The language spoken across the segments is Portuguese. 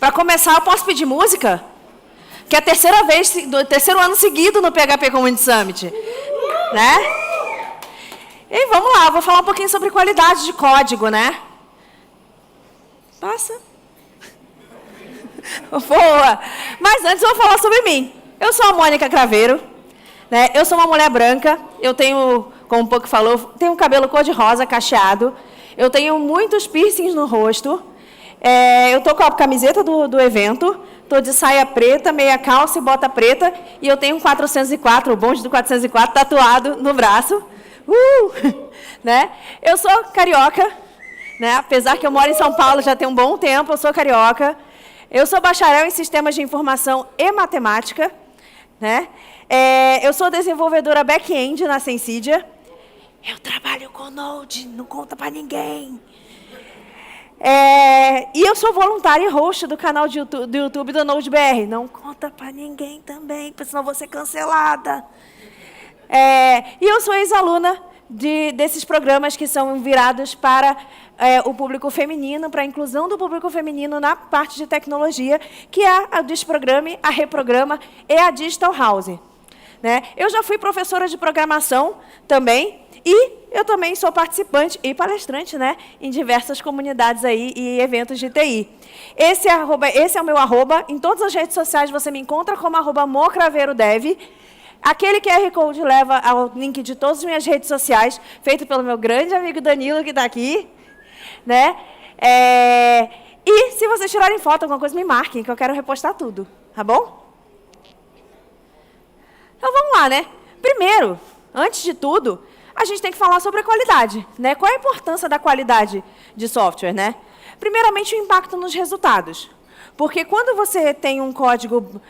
Para começar, eu posso pedir música? Que é a terceira vez, terceiro ano seguido no PHP Community Summit. Né? E vamos lá, eu vou falar um pouquinho sobre qualidade de código, né? Passa. Boa. Mas antes eu vou falar sobre mim. Eu sou a Mônica Craveiro, né? Eu sou uma mulher branca, eu tenho, como o Pouco falou, tenho um cabelo cor-de-rosa, cacheado, eu tenho muitos piercings no rosto, eu tô com a camiseta do evento, tô de saia preta, meia calça e bota preta, e eu tenho um 404, o bonde do 404, tatuado no braço. Né? Eu sou carioca, né? Apesar que eu moro em São Paulo já tem um bom tempo, eu sou carioca. Eu sou bacharel em Sistemas de Informação e Matemática, né? Eu sou desenvolvedora back-end na Sensidia. Eu trabalho com Node, não conta para ninguém. E eu sou voluntária e host do canal do YouTube do NodeBR. Não conta para ninguém também, porque senão vou ser cancelada. E eu sou ex-aluna desses programas que são virados para o público feminino, para a inclusão do público feminino na parte de tecnologia, que é a Desprograme, a Reprograma e a Digital House. Né? Eu já fui professora de programação também, e eu também sou participante e palestrante, né, em diversas comunidades aí e eventos de TI. Esse é o meu arroba. Em todas as redes sociais você me encontra como @mocraveirodev. Aquele QR Code leva ao link de todas as minhas redes sociais, feito pelo meu grande amigo Danilo, que está aqui. Né? E se vocês tirarem foto, alguma coisa, me marquem, que eu quero repostar tudo. Tá bom? Então, vamos lá, né? Primeiro, antes de tudo, a gente tem que falar sobre a qualidade. Né? Qual é a importância da qualidade de software? Né? Primeiramente, o impacto nos resultados. Porque quando você tem um código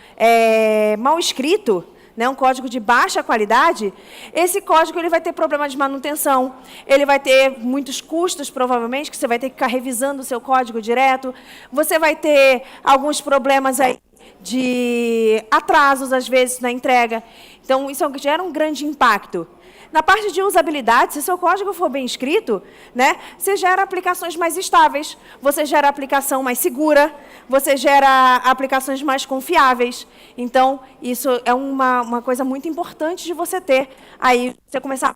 mal escrito, né, um código de baixa qualidade, esse código ele vai ter problema de manutenção, ele vai ter muitos custos, provavelmente, que você vai ter que ficar revisando o seu código direto, você vai ter alguns problemas aí de atrasos, às vezes, na entrega. Então, isso gera um grande impacto. Na parte de usabilidade, se seu código for bem escrito, né, você gera aplicações mais estáveis, você gera aplicação mais segura, você gera aplicações mais confiáveis. Então, isso é uma coisa muito importante de você ter. Aí, você começar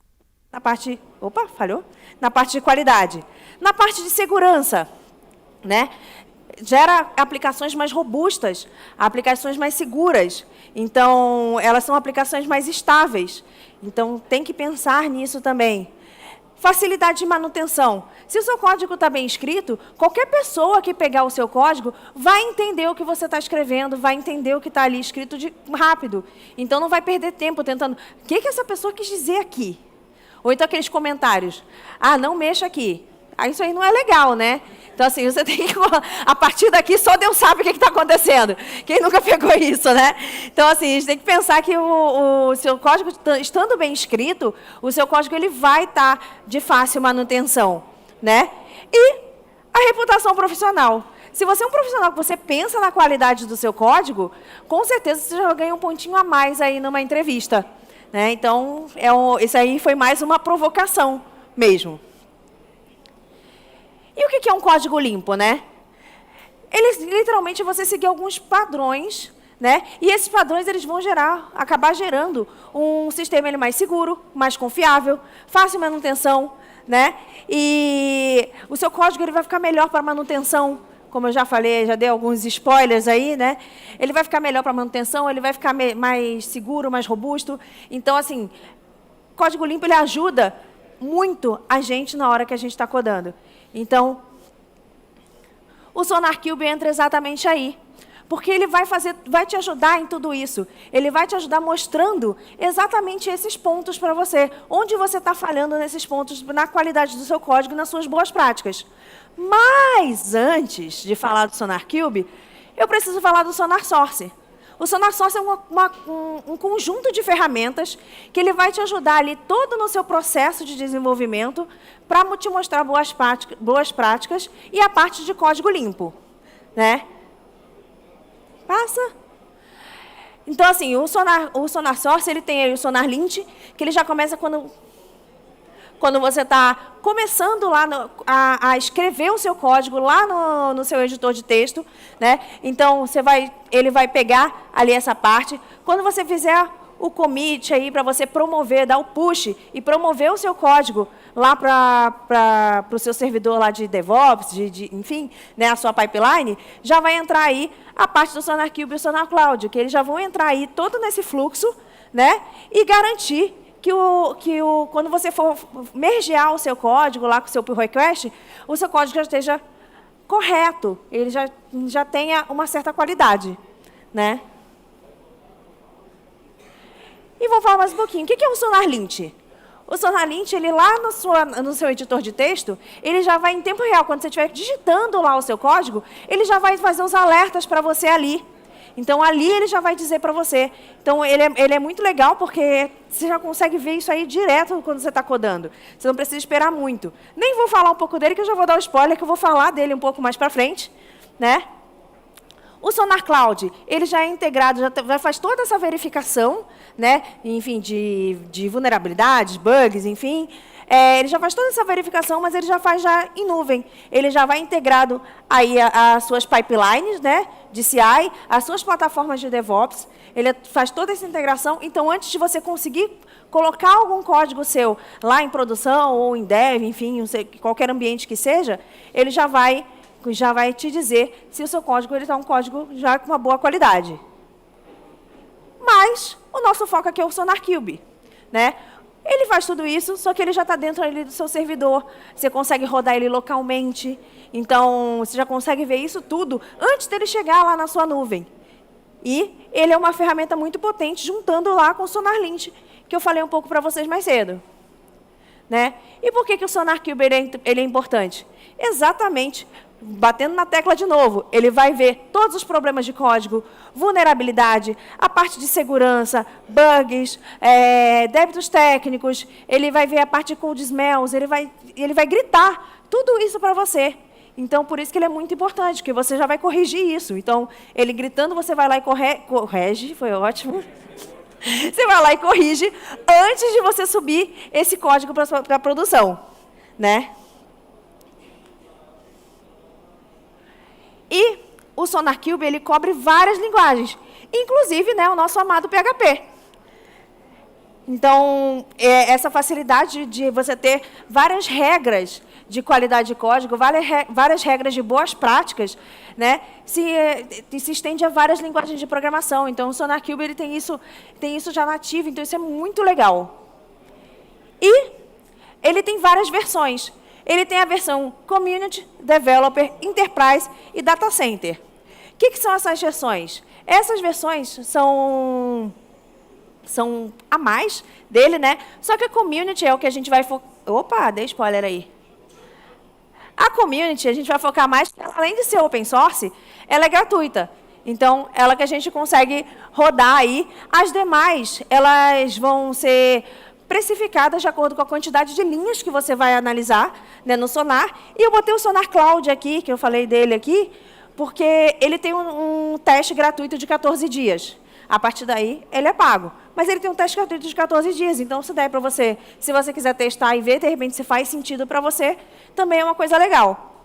na parte... Opa, falhou? Na parte de qualidade. Na parte de segurança, né? Gera aplicações mais robustas, aplicações mais seguras. Então, elas são aplicações mais estáveis. Então, tem que pensar nisso também. Facilidade de manutenção. Se o seu código está bem escrito, qualquer pessoa que pegar o seu código vai entender o que você está escrevendo, vai entender o que está ali escrito rápido. Então, não vai perder tempo tentando... O que essa pessoa quis dizer aqui? Ou então aqueles comentários. Ah, não mexa aqui. Isso aí não é legal, né? Então, assim, você tem que... A partir daqui, só Deus sabe o que está acontecendo. Quem nunca pegou isso, né? Então, assim, a gente tem que pensar que o seu código, estando bem escrito, o seu código ele vai estar de fácil manutenção, né? E a reputação profissional. Se você é um profissional que você pensa na qualidade do seu código, com certeza você já ganha um pontinho a mais aí numa entrevista. Né? Então, isso aí foi mais uma provocação mesmo. E o que é um código limpo, né? Literalmente, você seguir alguns padrões, né? E esses padrões eles vão acabar gerando um sistema mais seguro, mais confiável, fácil manutenção, né? E o seu código ele vai ficar melhor para manutenção, como eu já falei, já dei alguns spoilers aí, né? Ele vai ficar melhor para manutenção, ele vai ficar mais seguro, mais robusto. Então, assim, código limpo ele ajuda muito a gente na hora que a gente está codando. Então, o SonarQube entra exatamente aí, porque ele vai te ajudar em tudo isso. Ele vai te ajudar mostrando exatamente esses pontos para você, onde você está falhando nesses pontos, na qualidade do seu código e nas suas boas práticas. Mas, antes de falar do SonarQube, eu preciso falar do SonarSource. O SonarSource é um conjunto de ferramentas que ele vai te ajudar ali todo no seu processo de desenvolvimento para te mostrar boas práticas e a parte de código limpo. Né? Passa. Então, assim, o SonarSource ele tem aí o SonarLint, que ele já começa quando você está começando lá a escrever o seu código lá no seu editor de texto, né? Então, ele vai pegar ali essa parte. Quando você fizer o commit aí para você promover, dar o push e promover o seu código lá para o seu servidor lá de DevOps, enfim, né, a sua pipeline, já vai entrar aí a parte do SonarQube e o SonarCloud, que eles já vão entrar aí todo nesse fluxo, né, e garantir que quando você for mergear o seu código lá com o seu pull request, o seu código já esteja correto, ele já tenha uma certa qualidade, né? E vou falar mais um pouquinho. O que é o SonarLint? O SonarLint, ele lá no seu editor de texto, ele já vai em tempo real, quando você estiver digitando lá o seu código, ele já vai fazer os alertas para você ali. Então, ali ele já vai dizer para você. Então, ele é muito legal, porque você já consegue ver isso aí direto quando você está codando. Você não precisa esperar muito. Nem vou falar um pouco dele, que eu já vou dar o spoiler, que eu vou falar dele um pouco mais para frente, né? O SonarCloud, ele já é integrado, já faz toda essa verificação, né, enfim, de vulnerabilidades, bugs, enfim. Ele já faz toda essa verificação, mas ele já faz em nuvem. Ele já vai integrado aí as suas pipelines, né, de CI, as suas plataformas de DevOps. Ele faz toda essa integração. Então, antes de você conseguir colocar algum código seu lá em produção ou em dev, enfim, qualquer ambiente que seja, ele já vai te dizer se o seu código está um código já com uma boa qualidade. Mas o nosso foco aqui é o SonarQube, né? Ele faz tudo isso, só que ele já está dentro ali do seu servidor. Você consegue rodar ele localmente. Então, você já consegue ver isso tudo antes dele chegar lá na sua nuvem. E ele é uma ferramenta muito potente, juntando lá com o SonarLint, que eu falei um pouco para vocês mais cedo. Né? E por que o SonarQube ele é importante? Exatamente, batendo na tecla de novo, ele vai ver todos os problemas de código, vulnerabilidade, a parte de segurança, bugs, débitos técnicos, ele vai ver a parte de code smells, ele vai gritar tudo isso para você. Então, por isso que ele é muito importante, porque você já vai corrigir isso. Então, ele gritando, você vai lá e corrige, foi ótimo. Você vai lá e corrige antes de você subir esse código para a produção, né? E o SonarQube, ele cobre várias linguagens, inclusive, né, o nosso amado PHP. Então, essa facilidade de você ter várias regras de qualidade de código, várias regras de boas práticas, né, se estende a várias linguagens de programação. Então, o SonarQube ele tem isso já nativo, então isso é muito legal. E ele tem várias versões. Ele tem a versão Community, Developer, Enterprise e Data Center. O que são essas versões? Essas versões são a mais dele, né? Só que a Community é o que a gente vai focar... Opa, dei spoiler aí. A Community, a gente vai focar mais, além de ser open source, ela é gratuita. Então, ela que a gente consegue rodar aí. As demais, elas vão ser precificadas de acordo com a quantidade de linhas que você vai analisar, né, no Sonar. E eu botei o SonarCloud aqui, que eu falei dele aqui, porque ele tem um teste gratuito de 14 dias. A partir daí, ele é pago. Mas ele tem um teste gratuito de 14 dias. Então, se der para você, se você quiser testar e ver, de repente, se faz sentido para você, também é uma coisa legal.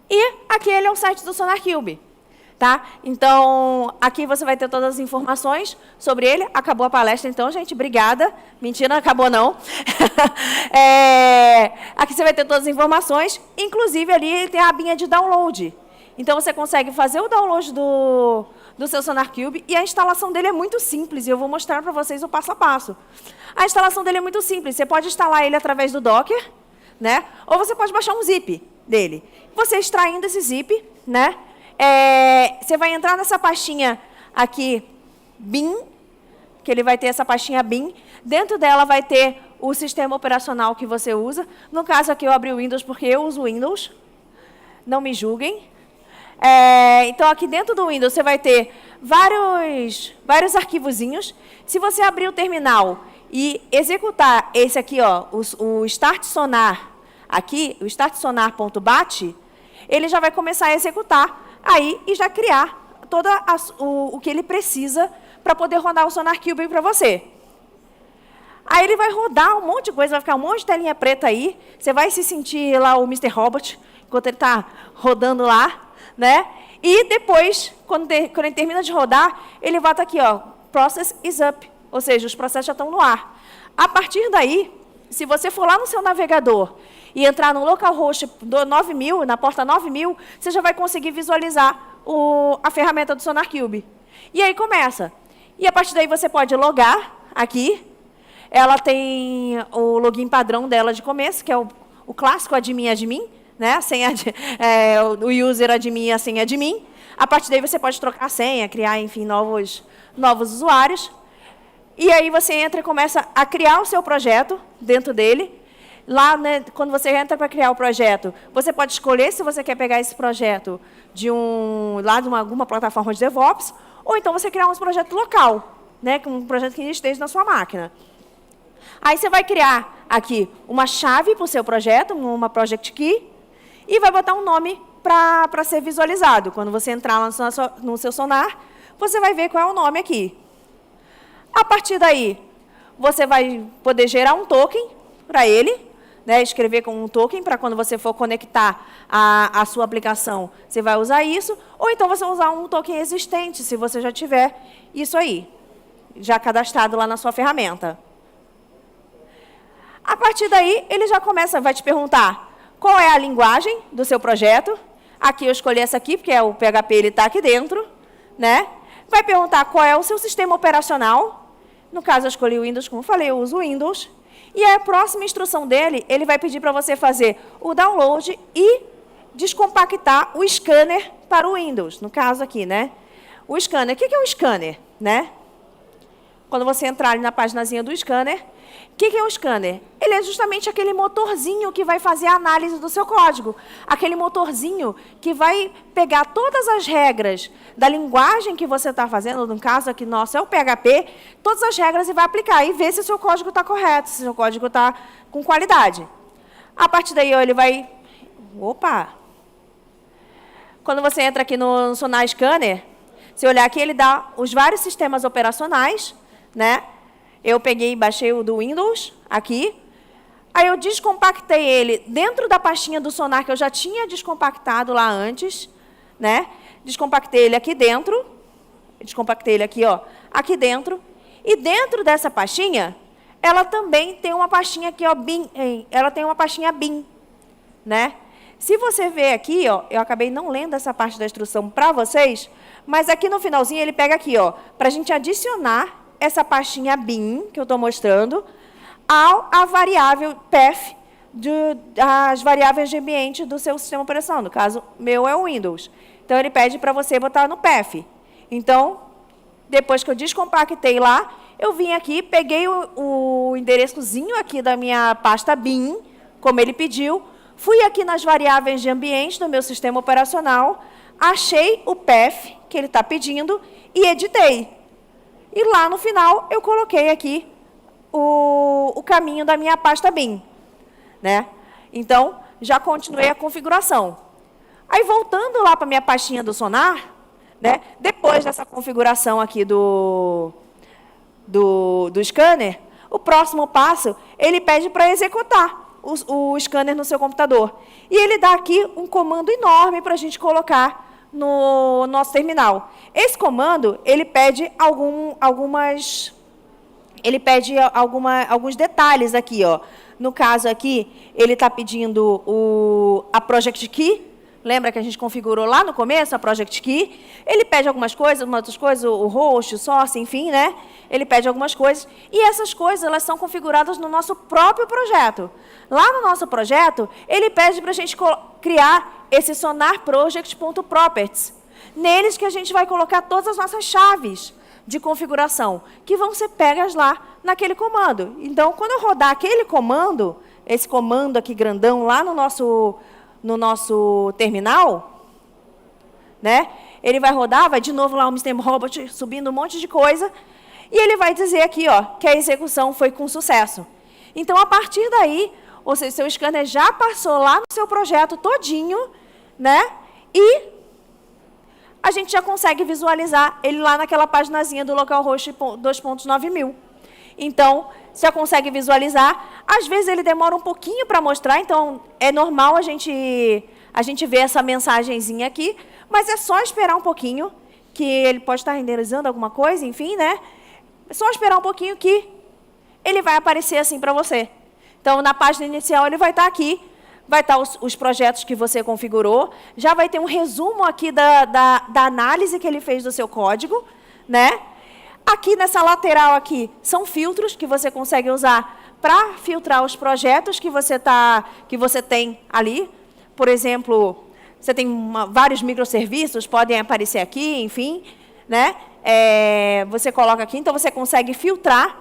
E aqui ele é o site do SonarQube. Tá? Então, aqui você vai ter todas as informações sobre ele. Acabou a palestra, então, gente, obrigada. Mentira, não acabou, não. Aqui você vai ter todas as informações. Inclusive, ali tem a abinha de download. Então, você consegue fazer o download do seu SonarQube. E a instalação dele é muito simples. E eu vou mostrar para vocês o passo a passo. A instalação dele é muito simples. Você pode instalar ele através do Docker, né? Ou você pode baixar um zip dele. Você extraindo esse zip, né? Você vai entrar nessa pastinha aqui, bin, que ele vai ter essa pastinha bin. Dentro dela vai ter o sistema operacional que você usa. No caso aqui eu abri o Windows porque eu uso Windows. Não me julguem. Então, aqui dentro do Windows você vai ter vários arquivozinhos. Se você abrir o terminal e executar esse aqui, ó, o Start Sonar, aqui, o startsonar.bat, ele já vai começar a executar aí e já criar todo o que ele precisa para poder rodar o SonarQube para você. Aí ele vai rodar um monte de coisa, vai ficar um monte de telinha preta aí. Você vai se sentir lá o Mr. Robot, enquanto ele está rodando lá, né? E depois, quando ele termina de rodar, ele vai estar aqui, ó, Process is up, ou seja, os processos já estão no ar. A partir daí, se você for lá no seu navegador e entrar no localhost do 9000, na porta 9000, você já vai conseguir visualizar a ferramenta do SonarQube. E aí começa. E a partir daí você pode logar aqui. Ela tem o login padrão dela de começo, que é o clássico admin, né? A senha o user admin e a senha admin. A partir daí você pode trocar a senha, criar, enfim, novos usuários. E aí você entra e começa a criar o seu projeto dentro dele. Lá, né, quando você entra para criar o projeto, você pode escolher se você quer pegar esse projeto de alguma plataforma de DevOps, ou então você criar um projeto local, né, um projeto que esteja na sua máquina. Aí você vai criar aqui uma chave para o seu projeto, uma project key, e vai botar um nome para ser visualizado. Quando você entrar lá no seu Sonar, você vai ver qual é o nome aqui. A partir daí, você vai poder gerar um token para ele, né, escrever com um token, para quando você for conectar a sua aplicação, você vai usar isso, ou então você vai usar um token existente, se você já tiver isso aí, já cadastrado lá na sua ferramenta. A partir daí, ele já vai te perguntar qual é a linguagem do seu projeto. Aqui eu escolhi essa aqui, porque o PHP está aqui dentro, né? Vai perguntar qual é o seu sistema operacional. No caso, eu escolhi o Windows, como eu falei, eu uso o Windows. E a próxima instrução dele, ele vai pedir para você fazer o download e descompactar o scanner para o Windows. No caso aqui, né? O scanner. O que é o scanner, né? Quando você entrar ali na paginazinha do scanner, o que é o scanner? Ele é justamente aquele motorzinho que vai fazer a análise do seu código. Aquele motorzinho que vai pegar todas as regras da linguagem que você está fazendo, no caso aqui nosso é o PHP, todas as regras e vai aplicar e ver se o seu código está correto, se o seu código está com qualidade. A partir daí, ele vai... Opa! Quando você entra aqui no Sonar Scanner, se olhar aqui, ele dá os vários sistemas operacionais, né? Eu peguei e baixei o do Windows, aqui. Aí eu descompactei ele dentro da pastinha do Sonar, que eu já tinha descompactado lá antes, né? Descompactei ele aqui dentro. Descompactei ele aqui, ó, aqui dentro. E dentro dessa pastinha, ela também tem uma pastinha aqui, ó, bin. Ela tem uma pastinha bin, né? Se você ver aqui, ó, eu acabei não lendo essa parte da instrução para vocês, mas aqui no finalzinho ele pega aqui, ó, para a gente adicionar essa pastinha bin, que eu estou mostrando, à variável path das variáveis de ambiente do seu sistema operacional. No caso, meu é o Windows. Então, ele pede para você botar no path. Então, depois que eu descompactei lá, eu vim aqui, peguei o endereçozinho aqui da minha pasta bin, como ele pediu, fui aqui nas variáveis de ambiente do meu sistema operacional, achei o path que ele está pedindo e editei. E lá no final, eu coloquei aqui o caminho da minha pasta bin, né? Então, já continuei a configuração. Aí, voltando lá para a minha pastinha do Sonar, né? Depois dessa configuração aqui do scanner, o próximo passo, ele pede para executar o scanner no seu computador. E ele dá aqui um comando enorme para a gente colocar no nosso terminal. Esse comando, ele pede alguns detalhes aqui, ó. No caso aqui, ele está pedindo a project key. Lembra que a gente configurou lá no começo a project key? Ele pede algumas coisas, outras coisas, o host, o source, enfim, né? Ele pede algumas coisas. E essas coisas, elas são configuradas no nosso próprio projeto. Lá no nosso projeto, ele pede para a gente criar esse sonarproject.properties. Neles que a gente vai colocar todas as nossas chaves de configuração, que vão ser pegas lá naquele comando. Então, quando eu rodar aquele comando, esse comando aqui grandão lá no nosso terminal, né? Ele vai rodar, vai de novo lá o Mr. Robot subindo um monte de coisa, e ele vai dizer aqui, ó, que a execução foi com sucesso. Então, a partir daí, ou seja, seu scanner já passou lá no seu projeto todinho, né? E a gente já consegue visualizar ele lá naquela paginazinha do localhost 2.9000. Então, Já consegue visualizar. Às vezes ele demora um pouquinho para mostrar, então é normal a gente ver essa mensagenzinha aqui, mas é só esperar um pouquinho, que ele pode estar renderizando alguma coisa, enfim, né? É só esperar um pouquinho que ele vai aparecer assim para você. Então, na página inicial, ele vai estar aqui, vai estar os projetos que você configurou, já vai ter um resumo aqui da análise que ele fez do seu código, né? Aqui nessa lateral aqui são filtros que você consegue usar para filtrar os projetos que você tem ali. Por exemplo, você tem vários microserviços, podem aparecer aqui, enfim, né? Você coloca aqui, então você consegue filtrar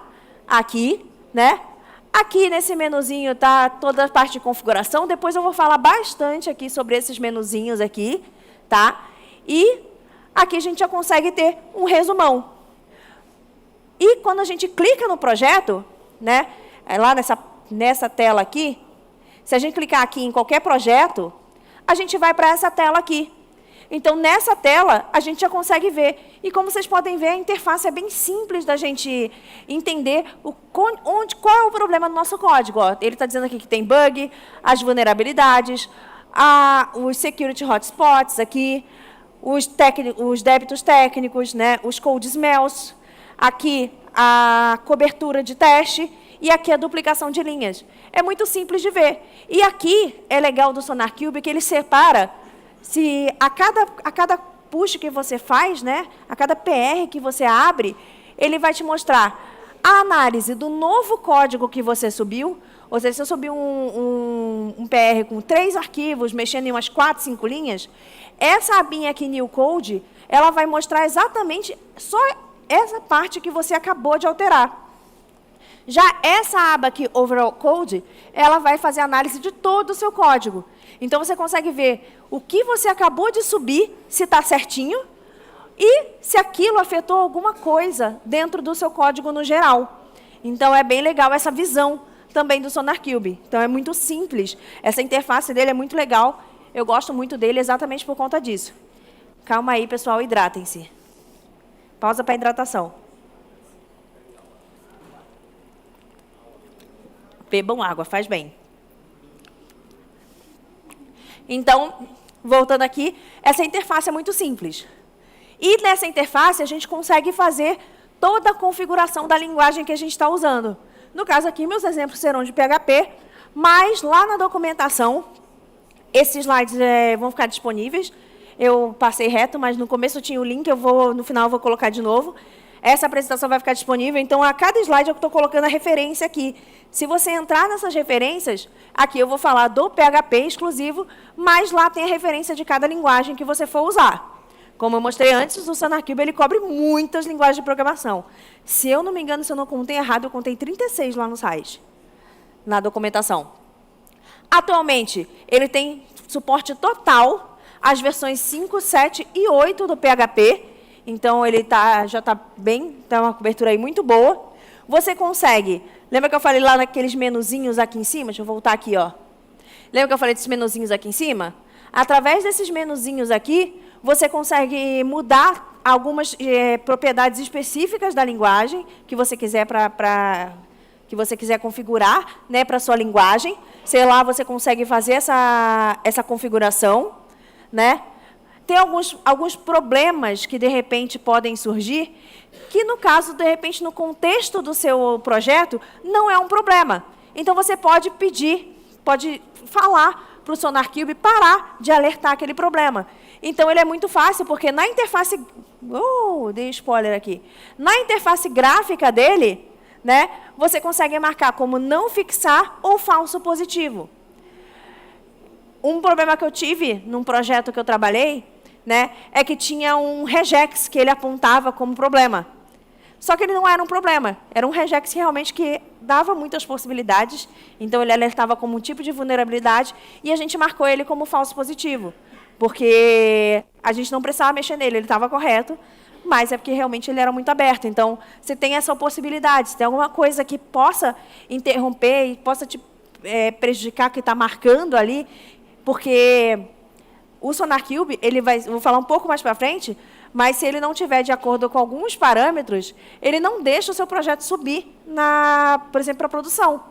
aqui, né? Aqui nesse menuzinho está toda a parte de configuração. Depois eu vou falar bastante aqui sobre esses menuzinhos aqui, tá? E aqui a gente já consegue ter um resumão. E quando a gente clica no projeto, né? Lá nessa tela aqui, se a gente clicar aqui em qualquer projeto, a gente vai para essa tela aqui. Então, nessa tela, a gente já consegue ver. E como vocês podem ver, a interface é bem simples da gente entender qual é o problema do nosso código. Ó, ele está dizendo aqui que tem bug, as vulnerabilidades, os security hotspots aqui, os débitos técnicos, né, os code smells, aqui a cobertura de teste e aqui a duplicação de linhas. É muito simples de ver. E aqui é legal do SonarQube que ele separa se a cada push que você faz, né, a cada PR que você abre, ele vai te mostrar a análise do novo código que você subiu. Ou seja, se eu subir um PR com 3 arquivos, mexendo em umas 4, 5 linhas, essa abinha aqui, New Code, ela vai mostrar exatamente só essa parte que você acabou de alterar. Já essa aba aqui, Overall Code, ela vai fazer análise de todo o seu código. Então, você consegue ver o que você acabou de subir, se está certinho, e se aquilo afetou alguma coisa dentro do seu código no geral. Então, é bem legal essa visão também do SonarQube. Então, é muito simples. Essa interface dele é muito legal. Eu gosto muito dele exatamente por conta disso. Calma aí, pessoal, hidratem-se. Pausa para hidratação. Bebam água, faz bem. Então, voltando aqui, essa interface é muito simples. E nessa interface, a gente consegue fazer toda a configuração da linguagem que a gente está usando. No caso aqui, meus exemplos serão de PHP, mas lá na documentação, esses slides vão ficar disponíveis. Eu passei reto, mas no começo tinha o link, no final eu vou colocar de novo. Essa apresentação vai ficar disponível, então a cada slide eu estou colocando a referência aqui. Se você entrar nessas referências, aqui eu vou falar do PHP exclusivo, mas lá tem a referência de cada linguagem que você for usar. Como eu mostrei antes, o SonarQube ele cobre muitas linguagens de programação. Se eu não me engano, se eu não contei errado, eu contei 36 lá no site, na documentação. Atualmente, ele tem suporte total às versões 5, 7 e 8 do PHP. Então, ele já está bem, tem uma cobertura aí muito boa. Você consegue, lembra que eu falei lá naqueles menuzinhos aqui em cima? Deixa eu voltar aqui, ó. Lembra que eu falei desses menuzinhos aqui em cima? Através desses menuzinhos aqui, você consegue mudar algumas propriedades específicas da linguagem que você quiser configurar, né, para a sua linguagem. Sei lá, você consegue fazer essa configuração, né? Tem alguns problemas que, de repente, podem surgir, que, no caso, de repente, no contexto do seu projeto, não é um problema. Então, você pode falar para o SonarQube parar de alertar aquele problema. Então, ele é muito fácil, porque na interface... dei spoiler aqui. Na interface gráfica dele, né, você consegue marcar como não fixar ou falso positivo. Um problema que eu tive num projeto que eu trabalhei, né, é que tinha um regex que ele apontava como problema. Só que ele não era um problema, era um regex realmente que dava muitas possibilidades, então ele alertava como um tipo de vulnerabilidade e a gente marcou ele como falso positivo, porque a gente não precisava mexer nele, ele estava correto, mas é porque realmente ele era muito aberto. Então, você tem essa possibilidade, se tem alguma coisa que possa interromper e possa te prejudicar, que está marcando ali, porque... O SonarQube, vou falar um pouco mais para frente, mas se ele não tiver de acordo com alguns parâmetros, ele não deixa o seu projeto subir, por exemplo, para a produção.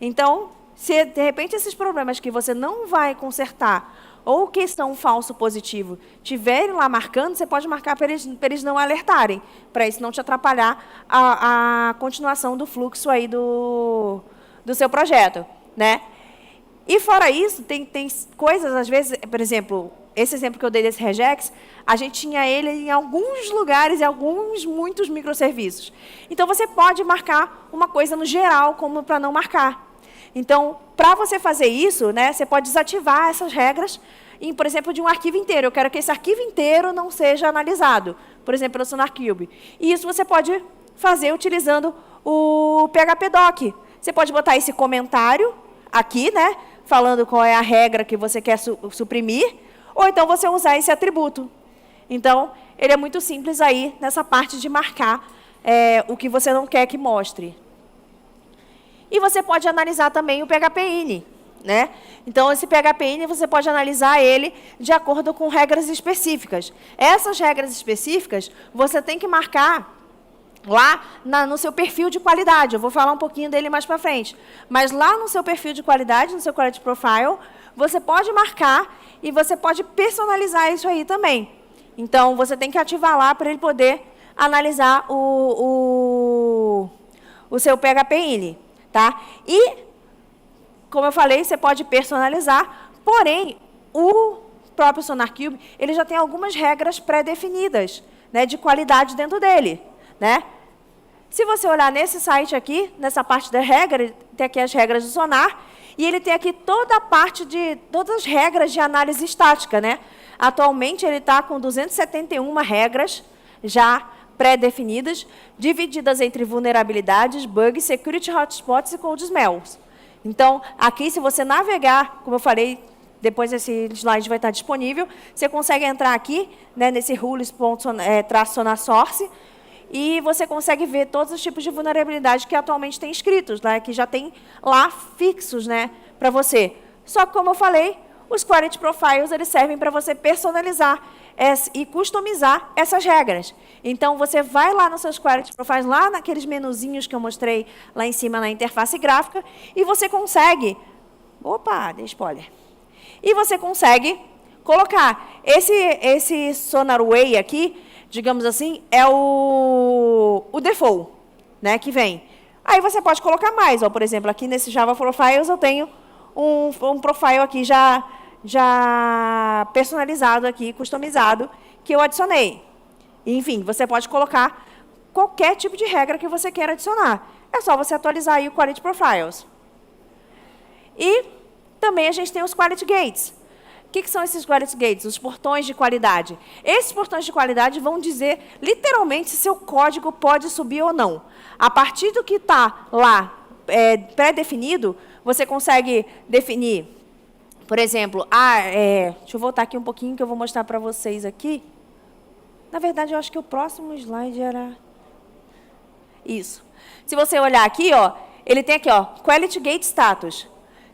Então, se de repente esses problemas que você não vai consertar, ou que são falso positivo, tiverem lá marcando, você pode marcar para eles não alertarem, para isso não te atrapalhar a continuação do fluxo aí do seu projeto, né? E fora isso, tem coisas, às vezes, por exemplo, esse exemplo que eu dei desse regex, a gente tinha ele em alguns lugares e muitos microserviços. Então, você pode marcar uma coisa no geral, como para não marcar. Então, para você fazer isso, né, você pode desativar essas regras, por exemplo, de um arquivo inteiro. Eu quero que esse arquivo inteiro não seja analisado, por exemplo, pelo SonarQube. E isso você pode fazer utilizando o PHPDoc. Você pode botar esse comentário aqui, né, falando qual é a regra que você quer suprimir, ou então você usar esse atributo. Então, ele é muito simples aí nessa parte de marcar o que você não quer que mostre. E você pode analisar também o PHPIN, né? Então, esse PHPIN, você pode analisar ele de acordo com regras específicas. Essas regras específicas, você tem que marcar lá no seu perfil de qualidade. Eu vou falar um pouquinho dele mais para frente. Mas lá no seu perfil de qualidade, no seu Quality Profile, você pode marcar e você pode personalizar isso aí também. Então, você tem que ativar lá para ele poder analisar o seu PHPIN. Tá? E, como eu falei, você pode personalizar, porém, o próprio SonarQube, ele já tem algumas regras pré-definidas, né, de qualidade dentro dele. Né? Se você olhar nesse site aqui, nessa parte da regra, tem aqui as regras do Sonar, e ele tem aqui toda a parte de todas as regras de análise estática. Né? Atualmente, ele está com 271 regras já pré-definidas, divididas entre vulnerabilidades, bugs, security hotspots e cold smells. Então, aqui, se você navegar, como eu falei, depois esse slide vai estar disponível, você consegue entrar aqui, né, nesse rules.sonarsource, e você consegue ver todos os tipos de vulnerabilidade que atualmente tem escritos, né, que já tem lá fixos, né, para você. Só que, como eu falei, os Quality Profiles eles servem para você personalizar e customizar essas regras. Então, você vai lá nos seus Quality Profiles, lá naqueles menuzinhos que eu mostrei lá em cima na interface gráfica, e você consegue... Opa, dei spoiler. E você consegue colocar esse SonarWay aqui, digamos assim, é o default, né, que vem. Aí você pode colocar mais. Ó, por exemplo, aqui nesse Java Profiles eu tenho um profile aqui já personalizado aqui, customizado, que eu adicionei. Enfim, você pode colocar qualquer tipo de regra que você queira adicionar. É só você atualizar aí o Quality Profiles. E também a gente tem os Quality Gates. O que são esses Quality Gates? Os portões de qualidade. Esses portões de qualidade vão dizer, literalmente, se seu código pode subir ou não. A partir do que está lá pré-definido, você consegue definir, por exemplo, deixa eu voltar aqui um pouquinho que eu vou mostrar para vocês aqui. Na verdade, eu acho que o próximo slide era isso. Se você olhar aqui, ó, ele tem aqui, ó, Quality Gate Status.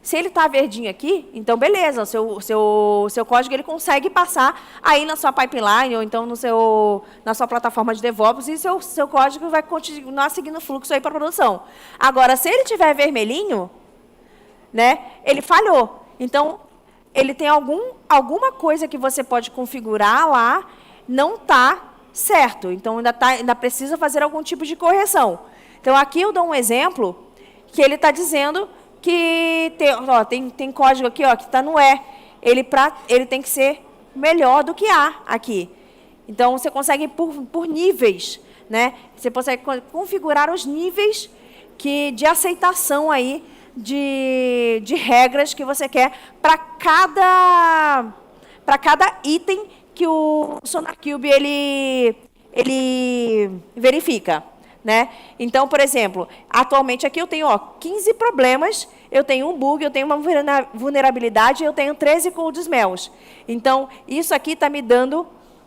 Se ele está verdinho aqui, então beleza, o seu código ele consegue passar aí na sua pipeline ou então na sua plataforma de DevOps e seu código vai continuar seguindo o fluxo aí para a produção. Agora, se ele tiver vermelhinho, né, ele falhou. Então, ele tem alguma coisa que você pode configurar lá, não está certo. Então, ainda precisa fazer algum tipo de correção. Então, aqui eu dou um exemplo que ele está dizendo que tem código aqui, ó, que está no E. Ele tem que ser melhor do que A aqui. Então, você consegue ir por níveis. Né? Você consegue configurar os níveis de aceitação aí de regras que você quer para cada item que o SonarQube ele verifica. Né? Então, por exemplo, atualmente aqui eu tenho 15 problemas, eu tenho um bug, eu tenho uma vulnerabilidade, eu tenho 13 cold smells. Então, isso aqui está me dando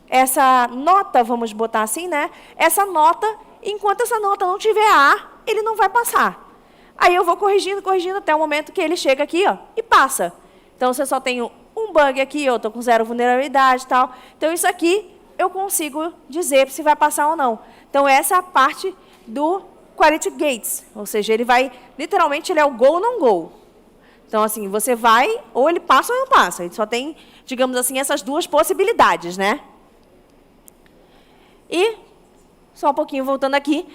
essa nota, vamos botar assim, né? Essa nota, enquanto essa nota não tiver A, ele não vai passar. Aí eu vou corrigindo até o momento que ele chega aqui, ó, e passa. Então, se eu só tenho um bug aqui, eu estou com 0 vulnerabilidade e tal. Então, isso aqui eu consigo dizer se vai passar ou não. Então, essa é a parte do Quality Gates, ou seja, ele vai, literalmente, ele é o go ou não go. Então, assim, você vai, ou ele passa ou não passa. Ele só tem, digamos assim, essas duas possibilidades, né? E, só um pouquinho voltando aqui,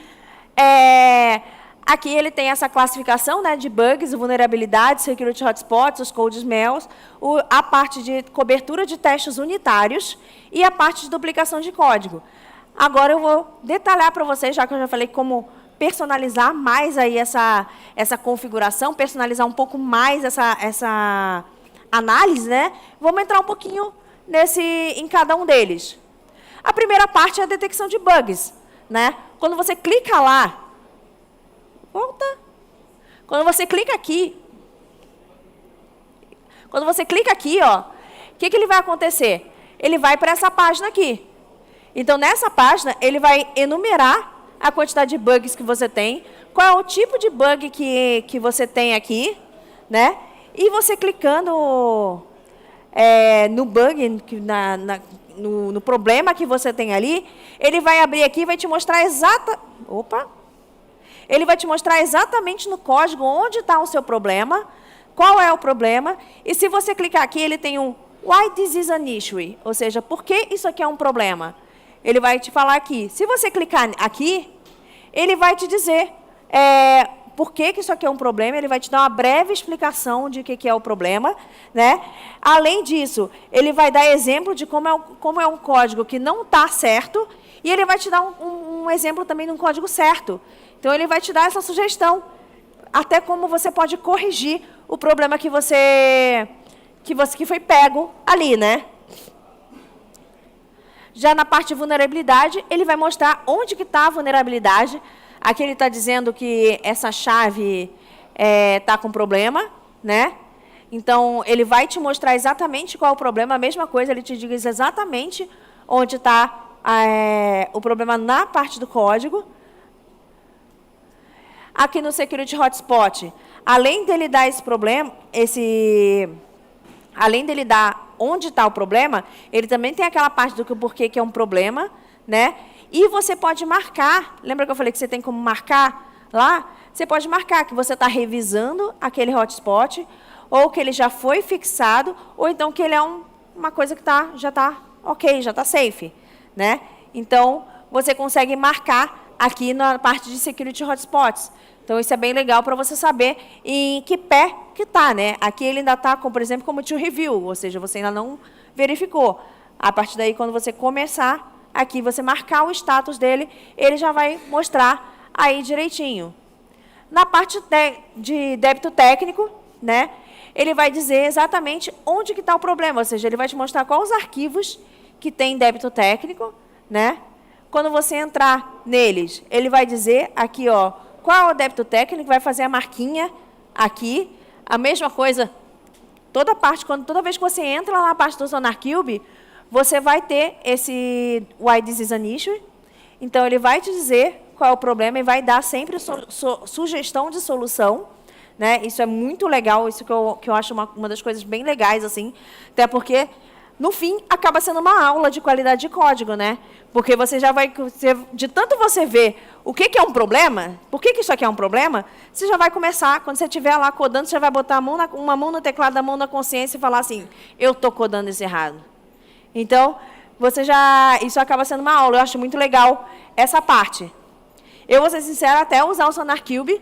aqui ele tem essa classificação, né, de bugs, vulnerabilidades, security hotspots, os cold smells, a parte de cobertura de testes unitários e a parte de duplicação de código. Agora eu vou detalhar para vocês, já que eu já falei como personalizar mais aí essa configuração, personalizar um pouco mais essa análise, né? Vamos entrar um pouquinho em cada um deles. A primeira parte é a detecção de bugs, né? Quando você clica lá, volta. Quando você clica aqui, ó, o que ele vai acontecer? Ele vai para essa página aqui. Então, nessa página, ele vai enumerar a quantidade de bugs que você tem, qual é o tipo de bug que você tem aqui, né? E você clicando no bug, no problema que você tem ali, ele vai abrir aqui e vai te mostrar Ele vai te mostrar exatamente no código onde está o seu problema, qual é o problema, e se você clicar aqui, ele tem um Why this is an issue? Ou seja, por que isso aqui é um problema? Ele vai te falar aqui. Se você clicar aqui, ele vai te dizer por que isso aqui é um problema, ele vai te dar uma breve explicação de o que é o problema, né? Além disso, ele vai dar exemplo de como é um código que não está certo, e ele vai te dar um exemplo também de um código certo. Então, ele vai te dar essa sugestão, até como você pode corrigir o problema que foi pego ali, né? Já na parte de vulnerabilidade, ele vai mostrar onde que está a vulnerabilidade. Aqui ele está dizendo que essa chave está com problema, né? Então, ele vai te mostrar exatamente qual é o problema. A mesma coisa, ele te diz exatamente onde está o problema na parte do código. Aqui no Security Hotspot, além dele dar esse problema, além dele dar onde está o problema, ele também tem aquela parte do porquê que é um problema, né? E você pode marcar, lembra que eu falei que você tem como marcar lá? Você pode marcar que você está revisando aquele hotspot, ou que ele já foi fixado, ou então que ele é uma coisa que já está ok, já está safe, né? Então, você consegue marcar aqui na parte de Security Hotspots. Então, isso é bem legal para você saber em que pé que está, né? Aqui ele ainda está, por exemplo, como to review, ou seja, você ainda não verificou. A partir daí, quando você começar, aqui você marcar o status dele, ele já vai mostrar aí direitinho. Na parte de débito técnico, né? Ele vai dizer exatamente onde que está o problema, ou seja, ele vai te mostrar quais os arquivos que tem débito técnico, né? Quando você entrar neles, ele vai dizer aqui, ó, qual é o débito técnico, vai fazer a marquinha aqui. A mesma coisa, toda vez que você entra lá na parte do SonarQube, você vai ter esse Why this is an issue. Então, ele vai te dizer qual é o problema e vai dar sempre sugestão de solução, né? Isso é muito legal, isso que eu acho uma das coisas bem legais, assim, até porque, no fim, acaba sendo uma aula de qualidade de código, né? Porque você já vai, de tanto você ver o que é um problema, por que isso aqui é um problema, você já vai começar, quando você estiver lá codando, você já vai botar uma mão no teclado, a mão na consciência e falar assim, eu estou codando isso errado. Então, isso acaba sendo uma aula, eu acho muito legal essa parte. Eu vou ser sincera, até usar o SonarQube,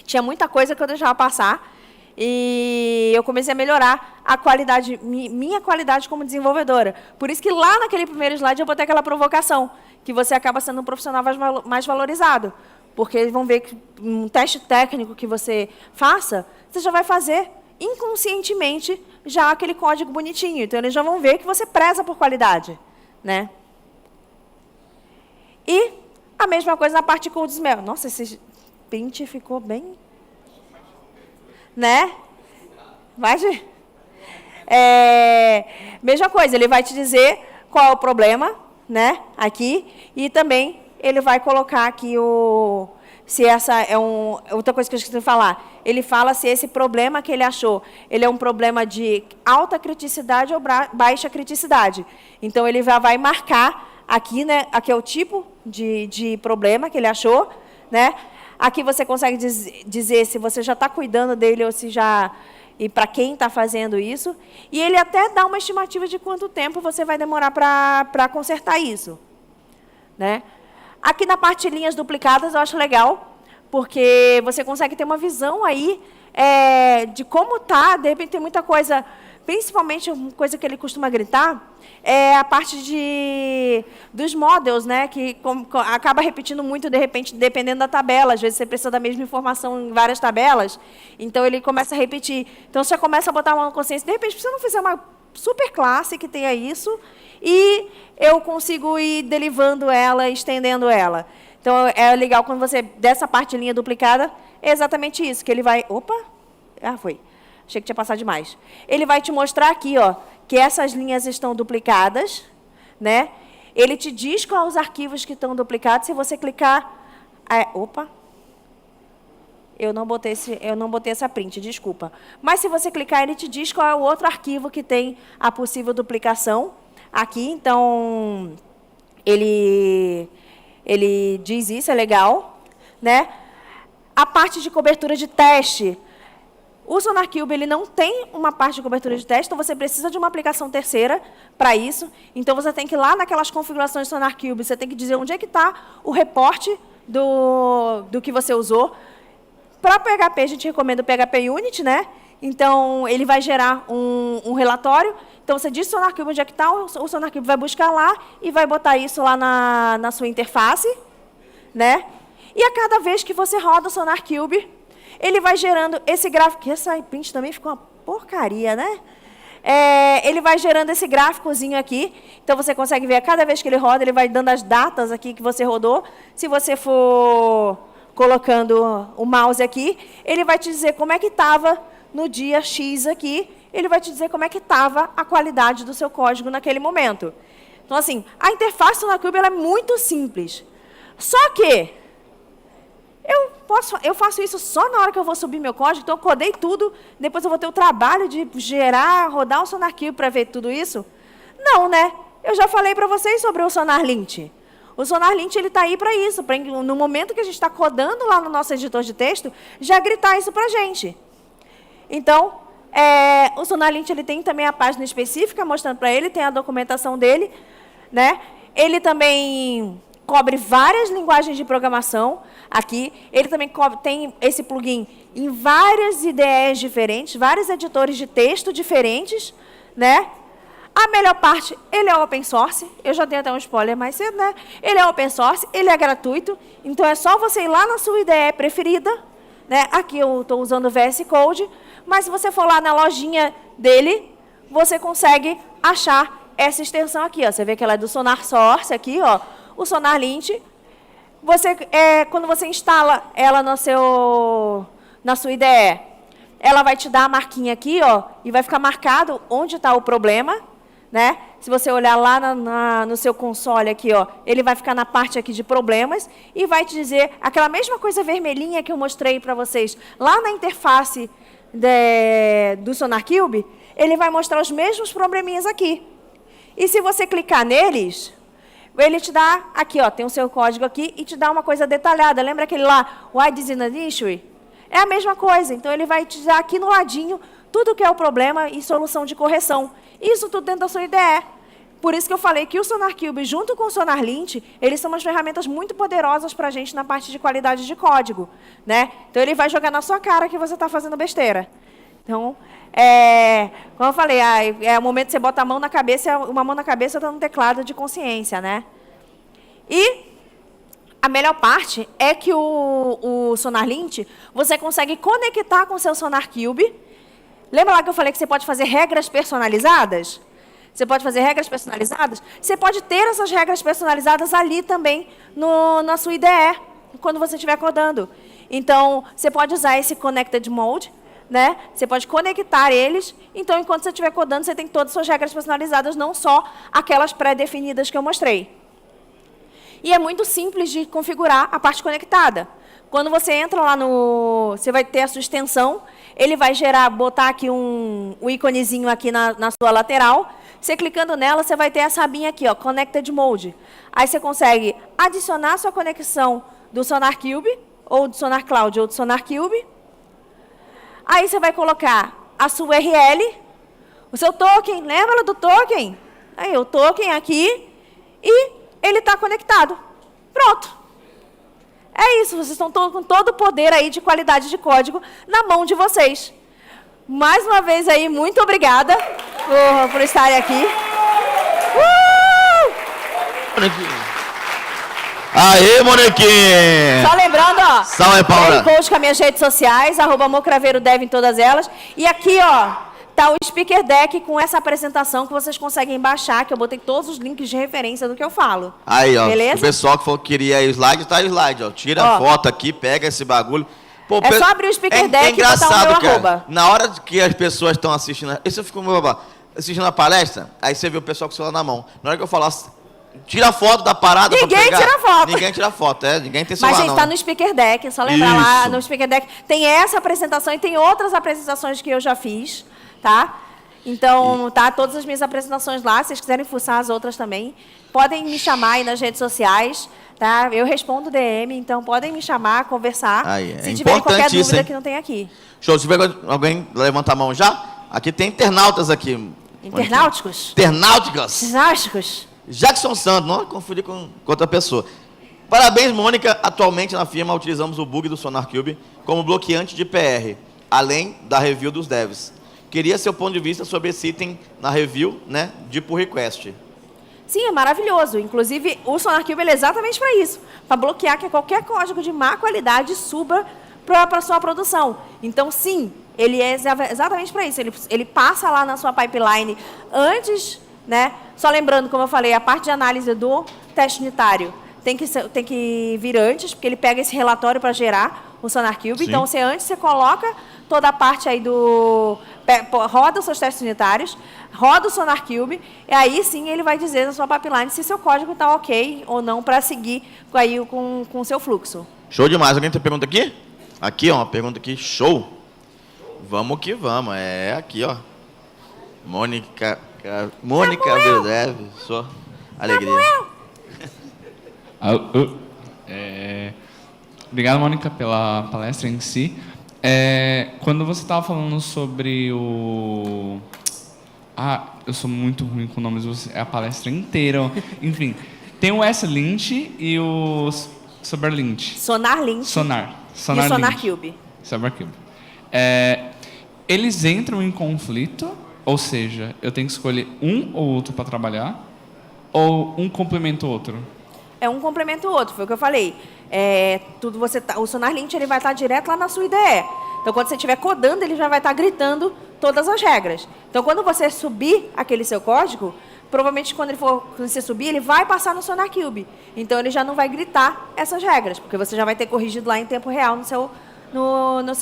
tinha muita coisa que eu deixava passar, e eu comecei a melhorar a qualidade, minha qualidade como desenvolvedora. Por isso que lá naquele primeiro slide eu botei aquela provocação, que você acaba sendo um profissional mais valorizado. Porque eles vão ver que um teste técnico que você faça, você já vai fazer inconscientemente já aquele código bonitinho. Então, eles já vão ver que você preza por qualidade, né? E a mesma coisa na parte de cold smell. Nossa, esse print ficou bem... Né? Vai de... mesma coisa, ele vai te dizer qual é o problema, né? Aqui. E também ele vai colocar aqui se essa é outra coisa que eu esqueci de falar. Ele fala se esse problema que ele achou, ele é um problema de alta criticidade ou baixa criticidade. Então, ele vai marcar aqui, né? Aqui é o tipo de problema que ele achou, né? Aqui você consegue dizer se você já está cuidando dele ou se já... E para quem está fazendo isso. E ele até dá uma estimativa de quanto tempo você vai demorar para consertar isso, né? Aqui na parte de linhas duplicadas, eu acho legal, porque você consegue ter uma visão aí de como está. De repente, tem muita coisa, principalmente uma coisa que ele costuma gritar, é a parte dos models, né, que acaba repetindo muito, de repente, dependendo da tabela. Às vezes, você precisa da mesma informação em várias tabelas, então ele começa a repetir. Então, você começa a botar uma consciência. De repente, se você não fizer uma super classe que tenha isso, e eu consigo ir derivando ela, estendendo ela. Então, é legal quando você, dessa parte de linha duplicada, é exatamente isso, que ele vai... Opa! Ah, foi. Achei que tinha passado demais. Ele vai te mostrar aqui, ó, que essas linhas estão duplicadas, né? Ele te diz quais os arquivos que estão duplicados. Se você clicar... opa! Eu não botei essa print, desculpa. Mas, se você clicar, ele te diz qual é o outro arquivo que tem a possível duplicação. Aqui, então, ele diz isso, é legal, né? A parte de cobertura de teste. O SonarQube, ele não tem uma parte de cobertura de teste, então você precisa de uma aplicação terceira para isso. Então, você tem que ir lá naquelas configurações do SonarQube, você tem que dizer onde é que está o reporte do que você usou. Para PHP, a gente recomenda o PHP Unit, né? Então, ele vai gerar um relatório. Então, você diz SonarQube onde é que está, o SonarQube vai buscar lá e vai botar isso lá na sua interface, né? E a cada vez que você roda o SonarQube, ele vai gerando esse gráfico, que essa print também ficou uma porcaria, né? Ele vai gerando esse gráficozinho aqui. Então, você consegue ver, a cada vez que ele roda, ele vai dando as datas aqui que você rodou. Se você for colocando o mouse aqui, ele vai te dizer como é que estava no dia X aqui, ele vai te dizer como é que estava a qualidade do seu código naquele momento. Então, assim, a interface do SonarQube ela é muito simples. Só que eu faço isso só na hora que eu vou subir meu código, então eu codei tudo, depois eu vou ter o trabalho de rodar o SonarQube para ver tudo isso? Não, né? Eu já falei para vocês sobre o SonarLint. O SonarLint está aí para isso, para no momento que a gente está codando lá no nosso editor de texto, já gritar isso para a gente. Então, o SonarLint ele tem também a página específica, mostrando para ele, tem a documentação dele, né? Ele também cobre várias linguagens de programação aqui. Ele também tem esse plugin em várias IDEs diferentes, vários editores de texto diferentes, né? A melhor parte, ele é open source. Eu já dei até um spoiler mais cedo, né? Ele é open source, ele é gratuito. Então, é só você ir lá na sua IDE preferida, né? Aqui eu estou usando o VS Code, mas se você for lá na lojinha dele, você consegue achar essa extensão aqui, ó. Você vê que ela é do Sonar Source aqui, ó. O SonarLint, quando você instala ela na sua IDE, ela vai te dar a marquinha aqui, ó, e vai ficar marcado onde está o problema, né? Se você olhar lá no seu console aqui, ó, ele vai ficar na parte aqui de problemas e vai te dizer aquela mesma coisa vermelhinha que eu mostrei para vocês lá na interface do SonarQube, ele vai mostrar os mesmos probleminhas aqui. E se você clicar neles, ele te dá, aqui, ó, tem o seu código aqui e te dá uma coisa detalhada. Lembra aquele lá, why this is an issue? É a mesma coisa. Então, ele vai te dar aqui no ladinho tudo que é o problema e solução de correção. Isso tudo dentro da sua IDE. Por isso que eu falei que o SonarQube, junto com o SonarLint, eles são umas ferramentas muito poderosas para a gente na parte de qualidade de código, né? Então, ele vai jogar na sua cara que você está fazendo besteira. Então, como eu falei, é o momento que você bota a mão na cabeça, uma mão na cabeça e outra no teclado de consciência, né? E a melhor parte é que o SonarLint, você consegue conectar com o seu SonarQube. Lembra lá que eu falei que você pode fazer regras personalizadas? Você pode fazer regras personalizadas? Você pode ter essas regras personalizadas ali também na sua IDE, quando você estiver codando. Então, você pode usar esse Connected Mode, né? Você pode conectar eles. Então, enquanto você estiver codando, você tem todas as suas regras personalizadas, não só aquelas pré-definidas que eu mostrei. E é muito simples de configurar a parte conectada. Quando você entra lá no... Você vai ter a sua extensão, ele vai botar aqui um íconezinho aqui na sua lateral. Você clicando nela, você vai ter essa abinha aqui, ó, Connected Mode. Aí você consegue adicionar a sua conexão do SonarQube, ou do Sonar Cloud, ou do SonarQube. Aí você vai colocar a sua URL, o seu token, lembra do token? Aí o token aqui, e ele está conectado. Pronto. É isso, vocês estão com todo o poder aí de qualidade de código na mão de vocês. Mais uma vez aí, muito obrigada por estarem aqui. Aê, Moniquinha! Só lembrando, ó, salve, Paula. Coach com as minhas redes sociais, @mocraverodev em todas elas. E aqui, ó, tá o Speaker Deck com essa apresentação que vocês conseguem baixar, que eu botei todos os links de referência do que eu falo. Aí, ó, beleza? o pessoal que falou que queria slide, tá aí o slide, ó. Tira a foto aqui, pega esse bagulho. Pô, é só abrir o Speaker Deck e botar o meu arroba. Na hora que as pessoas estão assistindo, esse eu fico assistindo a palestra, aí você vê o pessoal com o celular na mão. Na hora que eu falar, tira a foto da parada. Ninguém tira foto. Ninguém tira foto, ninguém tem celular. Mas, gente, tá no Speaker Deck, é só lembrar lá, no Speaker Deck tem essa apresentação e tem outras apresentações que eu já fiz, tá? Então, tá todas as minhas apresentações lá, se vocês quiserem fuçar as outras também, podem me chamar aí nas redes sociais, tá? Eu respondo DM, então podem me chamar, conversar, se tiverem qualquer dúvida que não tem aqui. Show, se tiver alguém levanta a mão já, aqui tem internautas aqui. Internauticos? Internauticas. Internauticos. Jackson Santos, não confundir com outra pessoa. Parabéns, Mônica. Atualmente na firma utilizamos o bug do SonarQube como bloqueante de PR, além da review dos devs. Queria seu ponto de vista sobre esse item na review, né, de pull request. Sim, é maravilhoso. Inclusive, o SonarQube é exatamente para isso, para bloquear que qualquer código de má qualidade suba para a sua produção. Então, sim, ele é exatamente para isso. Ele passa lá na sua pipeline antes, né? Só lembrando, como eu falei, a parte de análise do teste unitário tem que vir antes, porque ele pega esse relatório para gerar o SonarQube. Sim. Então, antes você coloca toda a parte aí roda os seus testes unitários, roda o SonarQube, e aí sim ele vai dizer na sua pipeline se seu código está ok ou não para seguir aí com o seu fluxo. Show demais. Alguém tem pergunta aqui? Aqui, ó, uma pergunta aqui, show. Vamos que vamos. É aqui, ó. Mônica Verdev, só alegria. Obrigado, Mônica, pela palestra em si. Quando você estava falando sobre o... eu sou muito ruim com nomes, é a palestra inteira. Enfim, tem o S-Lint e o SoberLint. SonarLint. Sonar e SonarQube. SonarQube. Eles entram em conflito, ou seja, eu tenho que escolher um ou outro para trabalhar, ou um complementa o outro? É um complementa o outro, foi o que eu falei. O SonarLint ele vai estar direto lá na sua IDE. Então, quando você estiver codando, ele já vai estar gritando todas as regras. Então, quando você subir aquele seu código, provavelmente quando você subir, ele vai passar no SonarQube. Então, ele já não vai gritar essas regras, porque você já vai ter corrigido lá em tempo real no seu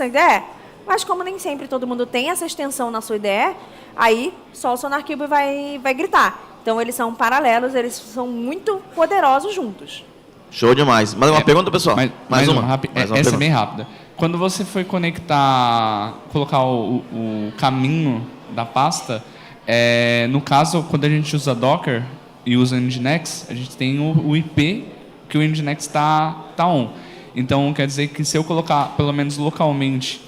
IDE. Mas como nem sempre todo mundo tem essa extensão na sua IDE, aí só o SonarQube vai gritar. Então, eles são paralelos, eles são muito poderosos juntos. Show demais. Mais uma pergunta, pessoal? Mais uma essa é bem rápida. Quando você foi colocar o caminho da pasta, no caso, quando a gente usa Docker e usa Nginx, a gente tem o IP que o Nginx está on. Então, quer dizer que se eu colocar, pelo menos localmente,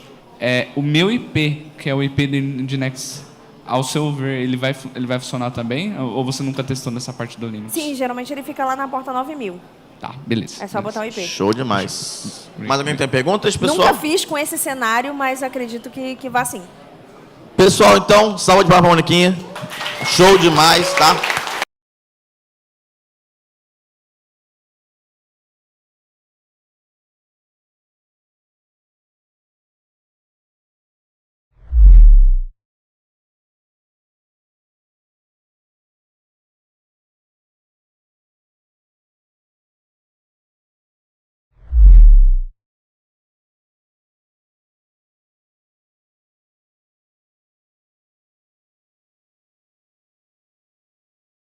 o meu IP, que é o IP do Nginx, ao seu ver, ele vai funcionar também? Ou você nunca testou nessa parte do Linux? Sim, geralmente ele fica lá na porta 9000. Tá, beleza. É só botar o IP. Show demais. Mais alguém tem perguntas, pessoal? Nunca fiz com esse cenário, mas acredito que vá sim. Pessoal, então, salve de palmas pra Moniquinha. Show demais, tá?